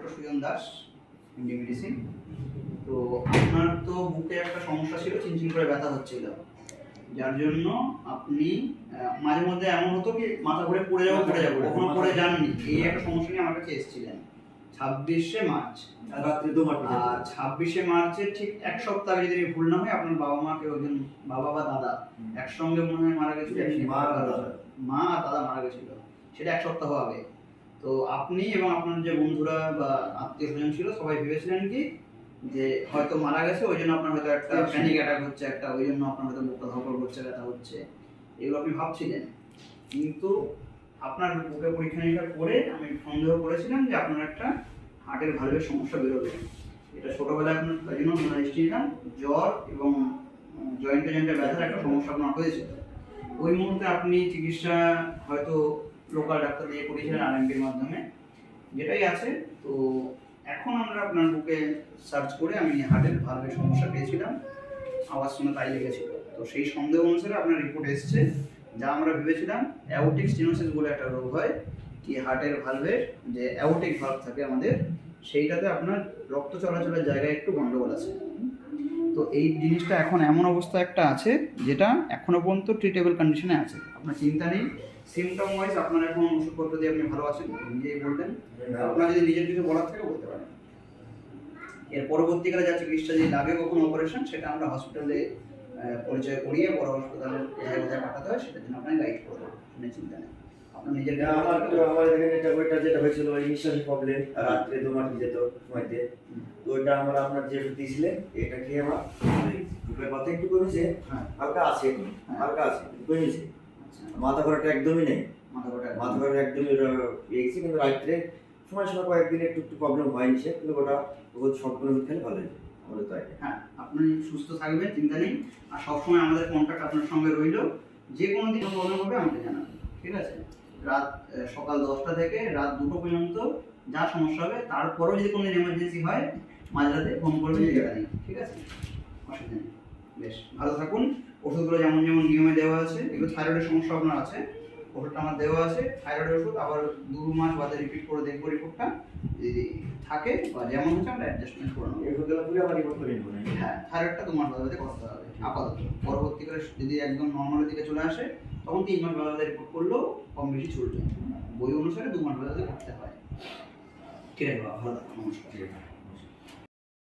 Doctor Sujan Das, MD medicine. তো আপনার তো বুকে একটা সমস্যা ছিল, চিনচিন করে ব্যথা হচ্ছিল, যার জন্য আপনি মাঝে মধ্যে এমন হতো কি মাথা ঘুরে পড়ে যাবো, কখনো পড়ে যাননি, এই একটা সমস্যা নিয়ে আমার কাছে এসেছিলেন 26শে মার্চ রাত্রে 2 মাস। আর 26শে মার্চের ঠিক এক সপ্তাহ আগে, যদি আমি ভুল না হয়, আপনার বাবা মা কেউ একজন, বাবা বা দাদা একসঙ্গে মনে হয় মারা গেছিল, মা আর দাদা মারা গেছিল, সেটা এক সপ্তাহ আগে। তো আপনি এবং আপনার যে বন্ধুরা বা আত্মীয় স্বজন ছিল সবাই ভেবেছিলেন কি যে হয়তো মারা গেছে, ওই জন্য আপনার হয়তো একটা প্যানিক অ্যাটাক হচ্ছে, একটা ওই জন্য আপনার হয়তো বুকটা ধরপড় করছে, ব্যথা হচ্ছে, এগুলো আপনি ভাবছিলেন। কিন্তু আপনার বুকে পরীক্ষা নিরীক্ষা করে আমি সন্দেহ করেছিলাম যে আপনার একটা হার্টের ভালভের সমস্যা বেরোবে। এটা ছোটবেলায় আপনার তাই জন্য নিলাম জ্বর এবং জয়েন্টে ব্যথার একটা সমস্যা আপনার হয়েছিল। ওই মুহূর্তে আপনি চিকিৎসা হয়তো লোকাল ডাক্তার দিয়ে করেছিলেন আরএমপির মাধ্যমে, যেটাই আছে। তো এখন আমরা আপনার বুকে সার্চ করে আমি হার্টের ভালভের সমস্যা পেয়েছিলাম, আওয়াজ শুনে তাই লেগেছিল। তো সেই সন্দেহ অনুসারে আপনার রিপোর্ট এসেছে, যা আমরা ভেবেছিলাম অ্যাওর্টিক স্টেনোসিস বলে একটা রোগ হয়, কি হার্টের ভালভের যে অ্যাওর্টিক ভালভ থাকে আমাদের, সেইটাতে আপনার রক্ত চলাচলের জায়গায় একটু গন্ডগোল আছে। তো এই জিনিসটা এখন এমন অবস্থা একটা আছে যেটা এখনো পর্যন্ত ট্রিটেবল কন্ডিশনে আছে, আপনার চিন্তা নেই। সিমটম ওয়াইজ আপনার এখন ওষুধপত্র দিয়ে আপনি ভালো আছেন, নিজেই বলবেন। আপনার যদি নিজের কিছু বলার থাকে বলতে পারেন। এর পরবর্তীকালে যা চিকিৎসা যদি লাগে কখনো অপারেশন, সেটা আমরা হসপিটালে পরিচয় করিয়ে বড় হাসপাতালে কোথায় কোথায় পাঠাতে হয় সেটার জন্য আপনাকে গাইড করে দেবো, কোনো চিন্তা নেই। আপনার নিজের আমার এখানে এটা ওইটা যেটা হয়েছিল ওই নিঃশ্বাসের প্রবলেম, রাত্রে 2 মাস যেত সময়তে, তো ওইটা আমরা আপনার যে দিয়েছিলেন এটা খেয়ে আমার বুকের ব্যথা একটু কমেছে, হালকা আছে, হালকা আছে, কমেছে। মাথা ঘোরাটা একদমই নেই, মাথা ঘোরাটা একদমই গেছে, কিন্তু রাত্রে সময় সময় কয়েকদিন একটু একটু প্রবলেম হয়নি, সে কিন্তু ওটা সম্পূর্ণ খেলে ভালো হয়েছে আমাদের। তাই হ্যাঁ, আপনি সুস্থ থাকবেন, চিন্তা নেই। আর সবসময় আমাদের কন্ট্যাক্ট আপনার সঙ্গে রইল, যে কোনো দিন প্রবলেম হবে আমাকে জানাবেন, ঠিক আছে? রাত সকাল 10টা থেকে রাত 2টো পর্যন্ত যা সমস্যা হবে, তারপরেও যদি কোনো এমার্জেন্সি হয় মাঝরাতে ফোন করবেন, জায়গা নেই, ঠিক আছে? অসুবিধা নেই। বেশ ভালো থাকুন। ওষুধগুলো যেমন যেমন নিয়মে দেওয়া আছে, এগুলো থাইরয়েডের সমস্যা আপনার আছে, ওষুধটা আমার দেওয়া আছে থাইরয়েডের ওষুধ, আবার 2 মাস বাদে রিপিট করে দেখবো রিপোর্টটা, যদি থাকে বা যেমন হচ্ছে আমরা অ্যাডজাস্টমেন্ট করে নেবো। এগুলো পুরো আমার রিপোর্ট করে নেবো। হ্যাঁ, থাইরয়েডটা 2 মাস বাদে করতে হবে আপাতত। পরবর্তীকালে যদি একদম নর্মালের দিকে চলে আসে তখন 3 মাস বাদে রিপোর্ট করলেও কম বেশি চলবে, বই অনুসারে 2 মাস বাদে করতে হয়। ঠিক আছে বাবা, ভালো থাকুন, নমস্কার।